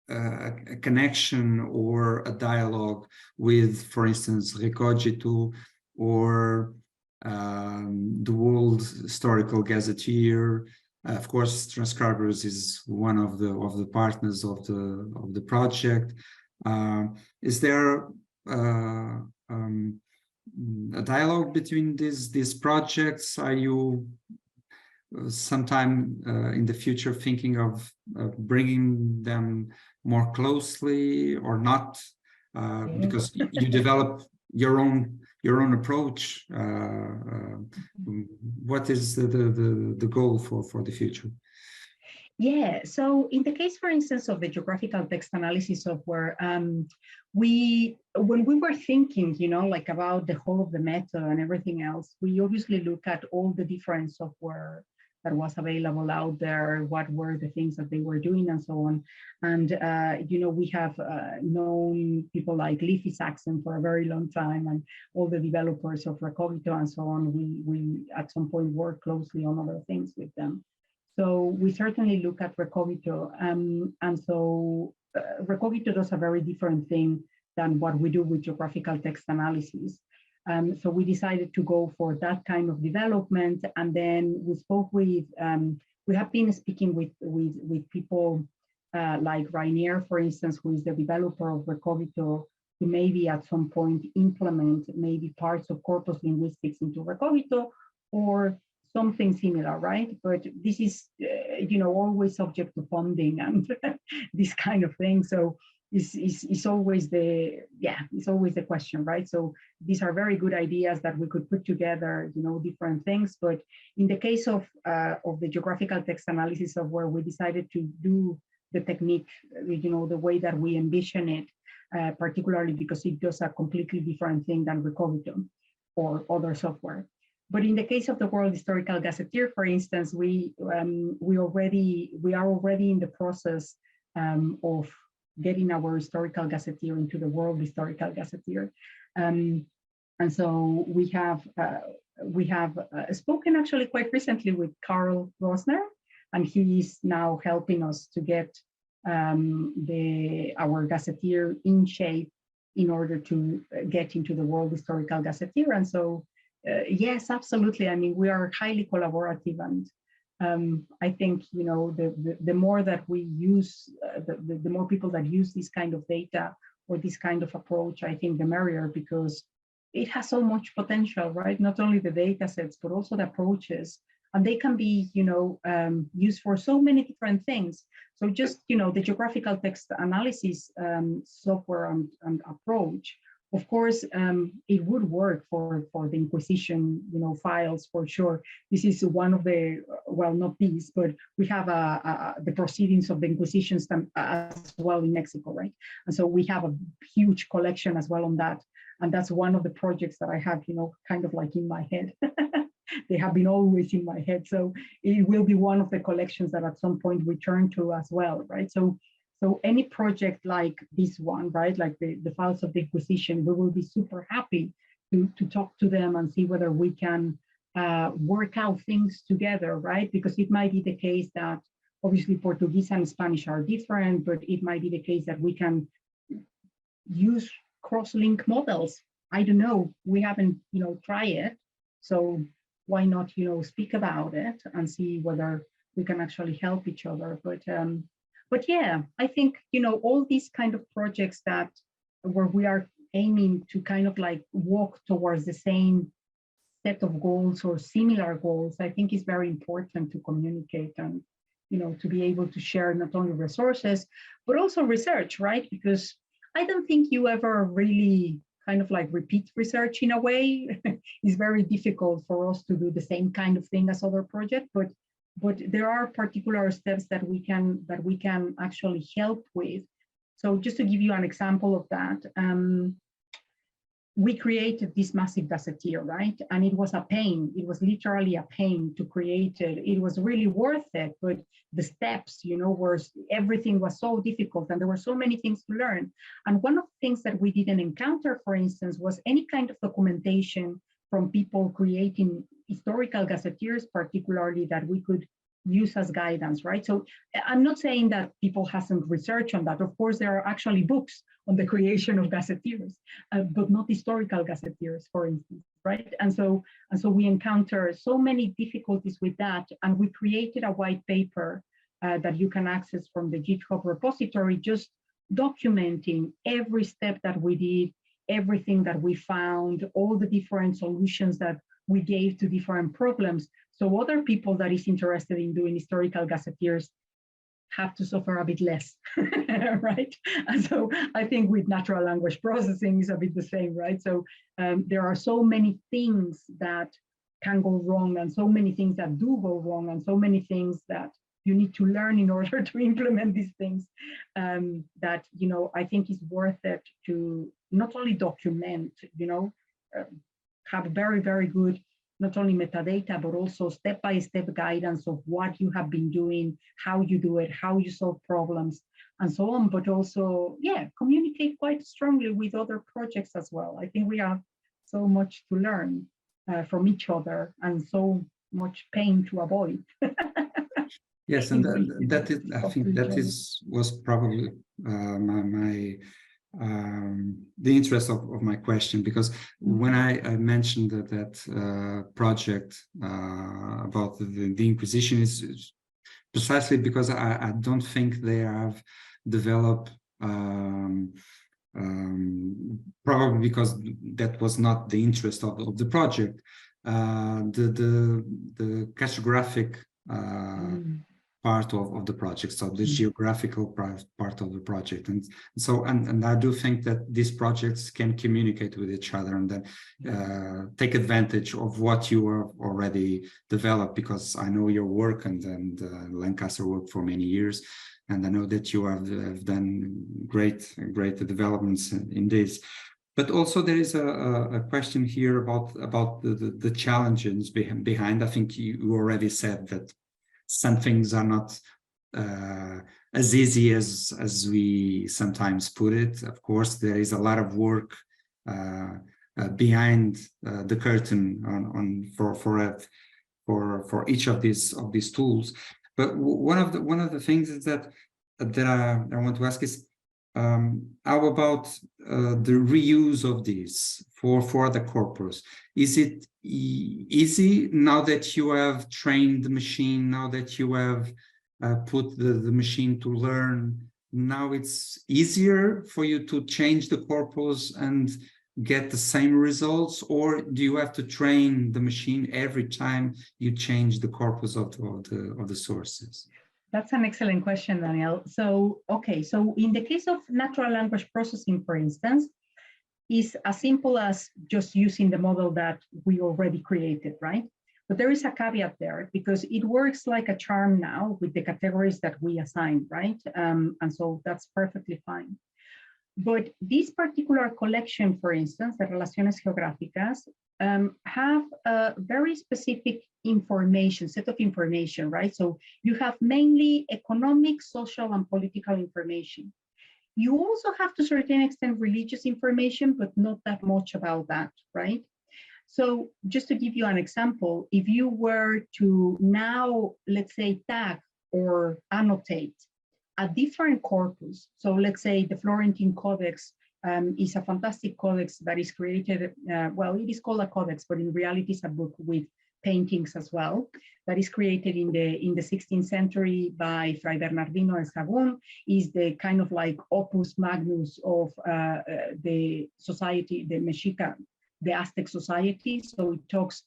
a connection or a dialogue with, for instance, Recogito or the World Historical Gazetteer. Of course, Transcribers is one of the partners of the project. Is there a dialogue between these projects? Are you sometime in the future thinking of bringing them more closely or not? Because you develop your own approach. What is the goal for the future? Yeah, so in the case, for instance, of the geographical text analysis software, when we were thinking, like about the whole of the method and everything else, we obviously look at all the different software that was available out there, what were the things that they were doing and so on. And, we have known people like Leafy Saxon for a very long time, and all the developers of Recogito and so on. We at some point worked closely on other things with them. So we certainly look at Recogito, and so Recogito does a very different thing than what we do with geographical text analysis. So we decided to go for that kind of development, and then we spoke with, we have been speaking with people like Rainier, for instance, who is the developer of Recogito, to maybe at some point implement maybe parts of corpus linguistics into Recogito or something similar, right? But this is, always subject to funding and this kind of thing. So it's always the question, right? So these are very good ideas that we could put together, different things. But in the case of the geographical text analysis software, we decided to do the technique, the way that we envision it, particularly because it does a completely different thing than Recogito or other software. But in the case of the World Historical Gazetteer, for instance, we are already in the process of getting our historical gazetteer into the World Historical Gazetteer, and so we have spoken actually quite recently with Carl Rosner, and he is now helping us to get our gazetteer in shape in order to get into the World Historical Gazetteer, and so. Yes, absolutely. I mean, we are highly collaborative, and I think the more that we use, the more people that use this kind of data or this kind of approach, I think the merrier, because it has so much potential, right? Not only the data sets, but also the approaches, and they can be, used for so many different things. So just the geographical text analysis software and approach. Of course, it would work for the Inquisition, files for sure. This is one of the, well, not these, but we have the proceedings of the Inquisition as well in Mexico, right? And so we have a huge collection as well on that. And that's one of the projects that I have, kind of like in my head. They have been always in my head. So it will be one of the collections that at some point we turn to as well, right? So any project like this one, right, like the files of the Inquisition, we will be super happy to talk to them and see whether we can work out things together, right? Because it might be the case that obviously Portuguese and Spanish are different, but it might be the case that we can use cross-link models. I don't know, we haven't, tried it. So why not, speak about it and see whether we can actually help each other. But yeah, I think, all these kind of projects where we are aiming to kind of like walk towards the same set of goals or similar goals, I think is very important to communicate and, to be able to share not only resources, but also research, right? Because I don't think you ever really kind of like repeat research in a way. It's very difficult for us to do the same kind of thing as other projects, but there are particular steps that we can actually help with. So just to give you an example of that, we created this massive gazetteer, right? And it was a pain. It was literally a pain to create it. It was really worth it, but the steps, everything was so difficult and there were so many things to learn. And one of the things that we didn't encounter, for instance, was any kind of documentation from people creating historical gazetteers, particularly that we could use as guidance, right? So I'm not saying that people hasn't researched on that. Of course, there are actually books on the creation of gazetteers, but not historical gazetteers, for instance, right? And so we encounter so many difficulties with that, and we created a white paper that you can access from the GitHub repository, just documenting every step that we did, everything that we found, all the different solutions that we gave to different problems. So other people that is interested in doing historical gazetteers have to suffer a bit less, right? And so I think with natural language processing is a bit the same, right? So there are so many things that can go wrong, and so many things that do go wrong, and so many things that you need to learn in order to implement these things, that, you know, I think is worth it to not only document, you know, have very, very good, not only metadata, but also step-by-step guidance of what you have been doing, how you do it, how you solve problems, and so on, but also, yeah, communicate quite strongly with other projects as well. I think we have so much to learn from each other, and so much pain to avoid. Yes, and that is, I think that was probably the interest of my question, because when I mentioned that project about the Inquisition is precisely because I don't think they have developed, probably because that was not the interest of the project, the cartographic part of the project, so the geographical part of the project, and I do think that these projects can communicate with each other and then take advantage of what you have already developed, because I know your work and Lancaster work for many years, and I know that you have done great developments in this. But also there is a question here about the challenges behind. I think you already said that some things are not as easy as we sometimes put it. Of course, there is a lot of work behind the curtain for each of these tools. But one of the things is that I want to ask is, how about the reuse of these for the corpus? Is it easy now that you have trained the machine, now that you have put the machine to learn? Now it's easier for you to change the corpus and get the same results, or do you have to train the machine every time you change the corpus of the sources? That's an excellent question, Daniel. So, okay, so in the case of natural language processing, for instance, is as simple as just using the model that we already created, right? But there is a caveat there, because it works like a charm now with the categories that we assign, right? And so that's perfectly fine. But this particular collection, for instance, the Relaciones Geográficas, have a very specific set of information, right? So you have mainly economic, social, and political information. You also have, to a certain extent, religious information, but not that much about that, right? So just to give you an example, if you were to now, let's say, tag or annotate a different corpus, so let's say the Florentine Codex is a fantastic codex that is created, well, it is called a codex, but in reality it's a book with paintings as well, that is created in the 16th century by Fray Bernardino de Sahagún, is the kind of like opus magnus of the society, the Mexica, the Aztec society. So it talks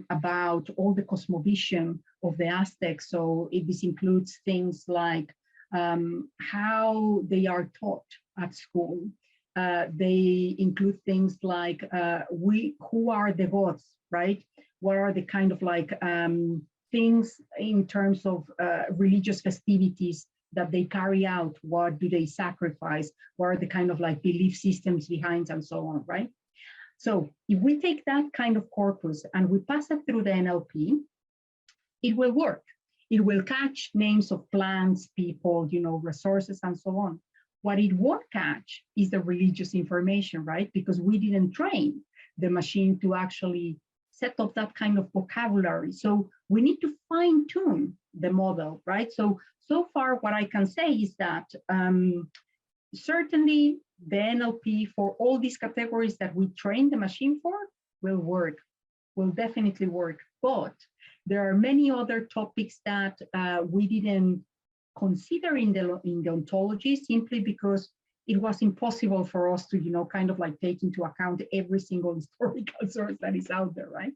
about all the cosmovision of the Aztecs. So this includes things like how they are taught at school. They include things like who are the gods, right? What are the kind of like things in terms of religious festivities that they carry out? What do they sacrifice? What are the kind of like belief systems behind, and so on, right? So if we take that kind of corpus and we pass it through the NLP, it will work. It will catch names of plants, people, you know, resources, and so on. What it won't catch is the religious information, right? Because we didn't train the machine to actually set of that kind of vocabulary. So we need to fine tune the model, right? So far what I can say is that certainly the NLP for all these categories that we train the machine for will definitely work. But there are many other topics that we didn't consider in the ontology, simply because it was impossible for us to, kind of like take into account every single historical source that is out there, right?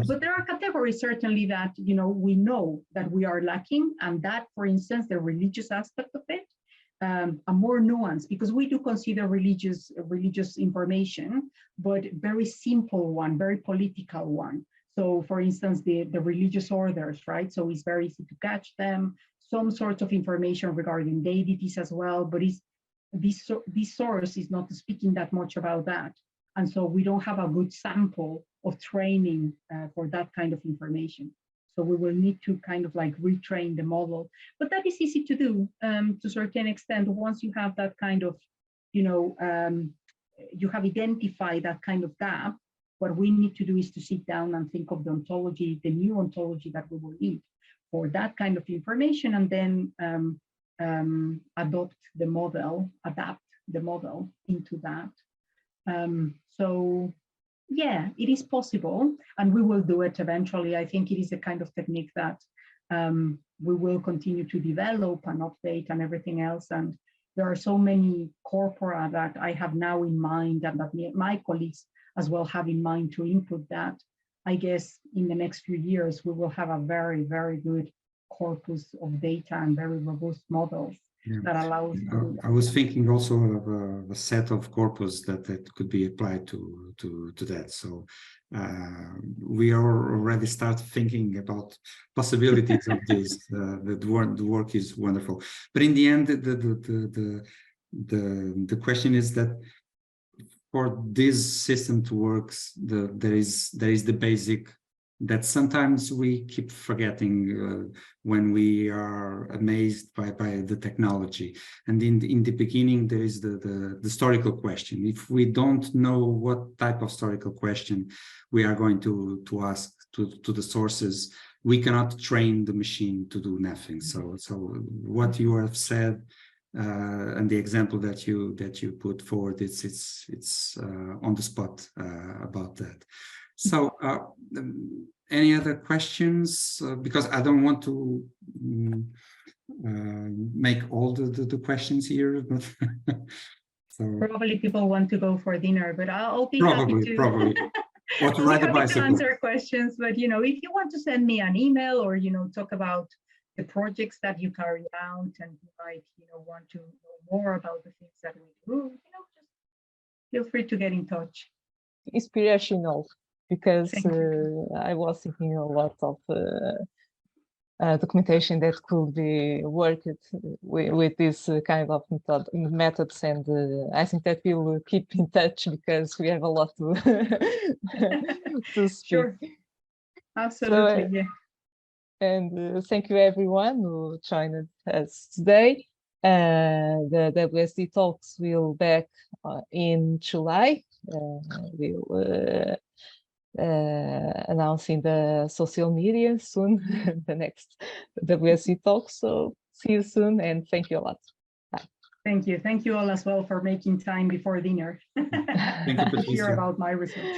But there are categories certainly that, we know that we are lacking, and that, for instance, the religious aspect of it, a more nuanced, because we do consider religious information, but very simple one, very political one. So, for instance, the religious orders, right? So it's very easy to catch them. Some sorts of information regarding deities as well, but this source is not speaking that much about that. And so we don't have a good sample of training for that kind of information. So we will need to kind of like retrain the model, but that is easy to do to a certain extent. Once you have that kind of, you have identified that kind of gap, what we need to do is to sit down and think of the ontology, the new ontology that we will need for that kind of information, and then adapt the model into that. So yeah, it is possible, and we will do it eventually. I think it is a kind of technique that we will continue to develop and update and everything else. And there are so many corpora that I have now in mind, and that my colleagues as well have in mind to input that. I guess in the next few years, we will have a very, very good corpus of data and very robust models that allows. I was thinking also of a set of corpus that could be applied to that. So we are already start thinking about possibilities of this. The work is wonderful, but in the end, the question is that for this system to work, there is the basic that sometimes we keep forgetting when we are amazed by the technology. And in the beginning, there is the historical question. If we don't know what type of historical question we are going to ask to the sources, we cannot train the machine to do nothing. So what you have said and the example that you put forward, it's on the spot about that. So any other questions? Because I don't want to make all the questions here, but so probably people want to go for dinner, but I'll be probably or to I'll ride be a happy to bicycle. answer questions. But if you want to send me an email, or talk about the projects that you carry out, and you might want to know more about the things that we do, just feel free to get in touch. Inspirational, because I was thinking a lot of documentation that could be worked with this kind of methods, and I think that we will keep in touch because we have a lot to to speak. Sure, absolutely, So, yeah. And thank you everyone who joined us today. The WSD Talks will be back in July. We'll announcing the social media soon, the next WSD Talks. So see you soon, and thank you a lot. Bye. Thank you. Thank you all as well for making time before dinner Thank you, to hear about my research.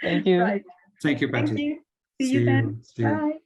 Thank you. Right. Thank you, Patricia. Thank you. See you then. See you. Bye.